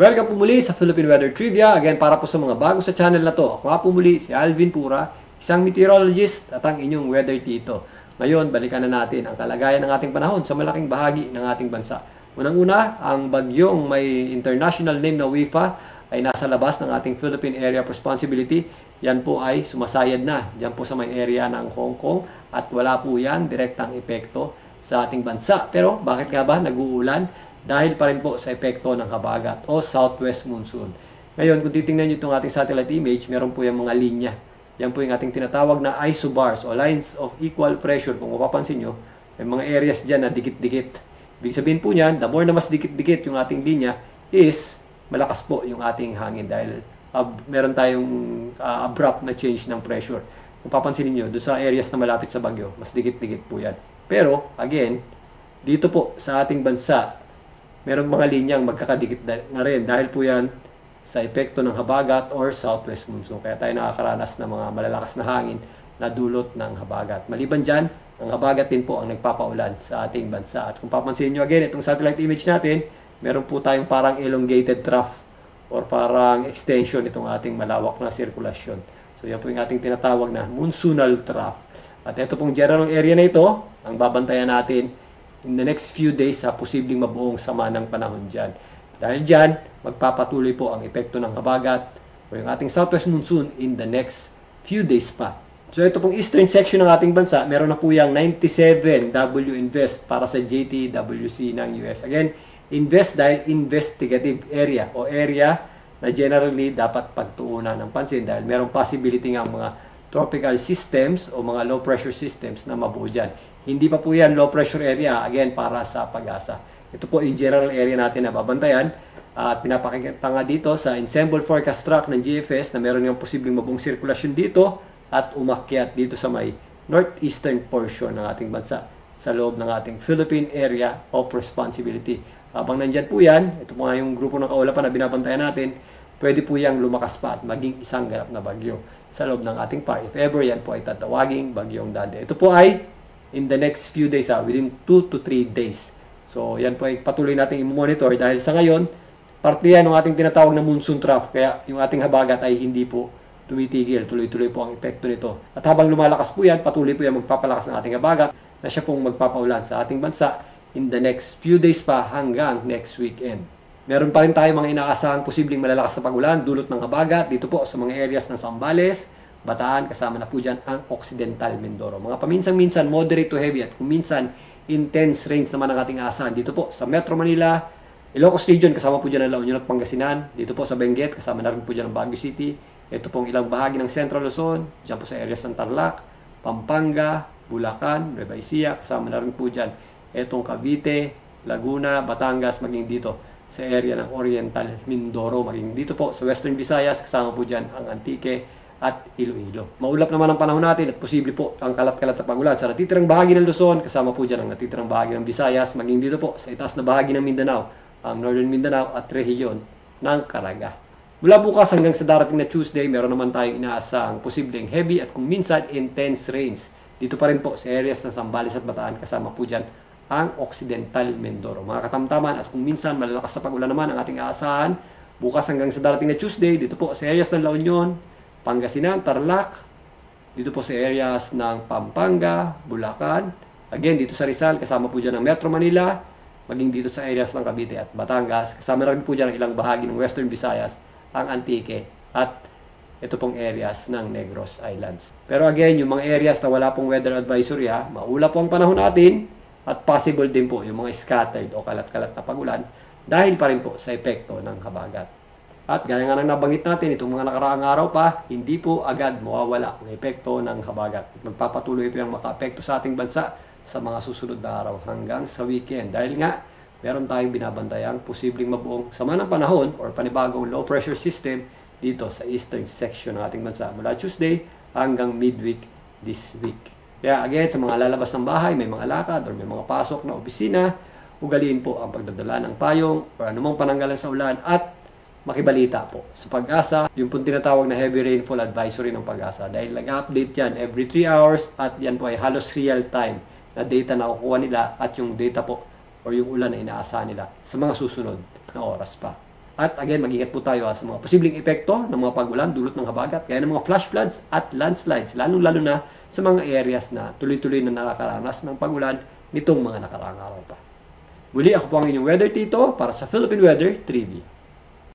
Welcome po muli sa Philippine Weather Trivia. Again, para po sa mga bago sa channel na to, ako nga po muli si Alvin Pura, isang meteorologist at ang inyong weather tito. Ngayon, balikan na natin ang kalagayan ng ating panahon sa malaking bahagi ng ating bansa. Unang-una, ang bagyong may international name na WIFA ay nasa labas ng ating Philippine Area of Responsibility. Yan po ay sumasayad na dyan po sa may area ng Hong Kong at wala po yan direktang epekto sa ating bansa. Pero bakit nga ba nag-uulan? Dahil pa rin po sa epekto ng habagat o southwest monsoon. Ngayon, kung titingnan nyo itong ating satellite image, meron po yung mga linya. Yan po yung ating tinatawag na isobars o lines of equal pressure. Kung mapapansin nyo, may mga areas dyan na dikit-dikit. Ibig sabihin po niyan, the more na mas dikit-dikit yung ating linya is malakas po yung ating hangin dahil meron tayong abrupt na change ng pressure. Kung papansin niyo doon sa areas na malapit sa bagyo, mas dikit-dikit po yan. Pero, again, dito po sa ating bansa, merong mga linyang magkakadikit na rin dahil po yan sa epekto ng habagat or southwest monsoon. Kaya tayo nakakaranas ng mga malalakas na hangin na dulot ng habagat. Maliban dyan, ang habagat din po ang nagpapaulan sa ating bansa. At kung papansin nyo again, itong satellite image natin, meron po tayong parang elongated trough or parang extension itong ating malawak na sirkulasyon. So yan po yung ating tinatawag na monsoonal trough. At ito pong general area na ito, ang babantayan natin in the next few days sa posibleng mabuong sama ng panahon dyan. Dahil dyan, magpapatuloy po ang epekto ng habagat o yung ating southwest monsoon in the next few days pa. So ito pong eastern section ng ating bansa, meron na po yung 97 W invest para sa JTWC ng US. Again, invest dahil investigative area o area na generally dapat pagtuunan ng pansin dahil merong possibility ng mga tropical systems o mga low pressure systems na mabuo dyan. Hindi pa po yan low pressure area, again, para sa pag-asa. Ito po yung general area natin na babantayan. At pinapakita nga dito sa ensemble forecast track ng GFS na meron yung posibleng mabuong sirkulasyon dito at umakyat dito sa may northeastern portion ng ating bansa sa loob ng ating Philippine Area of Responsibility. Habang nandyan po yan, ito po nga yung grupo ng kaulapan na binabantayan natin, pwede po yang lumakas pa at maging isang ganap na bagyo sa loob ng ating part. If ever yan po ay tatawaging bagyong Dade. Ito po ay in the next few days, within 2 to 3 days. So, yan po ay patuloy natin i-monitor dahil sa ngayon, parte yan ng ating tinatawag na monsoon trough. Kaya yung ating habagat ay hindi po tumitigil. Tuloy-tuloy po ang epekto nito. At habang lumalakas po yan, patuloy po yan magpapalakas ng ating habagat na siya pong magpapaulan sa ating bansa in the next few days pa hanggang next weekend. Meron pa rin tayo mga inaasahang posibleng malalakas na pag-ulan dulot ng habagat dito po sa mga areas ng Zambales, Bataan, kasama na po dyan ang Occidental Mindoro. Mga paminsan-minsan, moderate to heavy at kung minsan, intense rains naman ang ating asahan. Dito po sa Metro Manila, Ilocos Region, kasama po dyan ang La Union at Pangasinan. Dito po sa Benguet, kasama na rin po dyan ang Baguio City. Ito pong ilang bahagi ng Central Luzon, dyan po sa areas ng Tarlac, Pampanga, Bulacan, Nueva Ecija, kasama na rin po dyan. Itong Cavite, Laguna, Batangas, maging dito sa area ng Oriental Mindoro, maging dito po sa Western Visayas, kasama po dyan ang Antique at Iloilo. Maulap naman ang panahon natin at posible po ang kalat-kalat na pag-ulan sa natitirang bahagi ng Luzon, kasama po dyan ang natitirang bahagi ng Visayas, maging dito po sa itaas na bahagi ng Mindanao, ang Northern Mindanao at rehiyon ng Caraga. Mula bukas hanggang sa darating na Tuesday, meron naman tayong inaasahang posibleng heavy at kung minsan intense rains. Dito pa rin po sa areas ng Zambales at Bataan, kasama po dyan ang Occidental Mindoro. Mga katamtaman at kung minsan malalakas na pag-ulan naman ang ating aasahan, bukas hanggang sa darating na Tuesday, dito po sa areas ng La Union, Pangasinan, Tarlac, dito po sa areas ng Pampanga, Bulacan, again dito sa Rizal, kasama po dyan ang Metro Manila, maging dito sa areas ng Cavite at Batangas, kasama rin po dyan ang ilang bahagi ng Western Visayas, ang Antique at ito pong areas ng Negros Islands. Pero again, yung mga areas na wala pong weather advisory, maulap po ang panahon natin at possible din po yung mga scattered o kalat-kalat na pag-ulan dahil pa rin po sa epekto ng habagat. At gaya nga nang nabanggit natin, itong mga nakaraang araw pa, hindi po agad mawawala ang epekto ng habagat. Magpapatuloy po yung maka-epekto sa ating bansa sa mga susunod na araw hanggang sa weekend. Dahil nga, meron tayong binabantayang posibleng mabuong sama ng panahon or panibagong low pressure system dito sa eastern section ng ating bansa mula Tuesday hanggang midweek this week. Kaya again, sa mga lalabas ng bahay, may mga lakad or may mga pasok na opisina, ugaliin po ang pagdadala ng payong or anumang pananggalan sa ulan at makibalita po sa Pag-asa, yung pong tinatawag na heavy rainfall advisory ng Pag-asa dahil nag-update yan every 3 hours at yan po ay halos real time na data na kukuha nila at yung data po o yung ulan na inaasahan nila sa mga susunod na oras pa. At again, mag-ingat po tayo sa mga posibleng epekto ng mga pag-ulan dulot ng habagat, kaya ng mga flash floods at landslides, lalong-lalo na sa mga areas na tuloy-tuloy na nakakaranas ng pag-ulan nitong mga nakaraang araw pa. Muli, ako po ang inyong Weather Tito para sa Philippine Weather Trivia.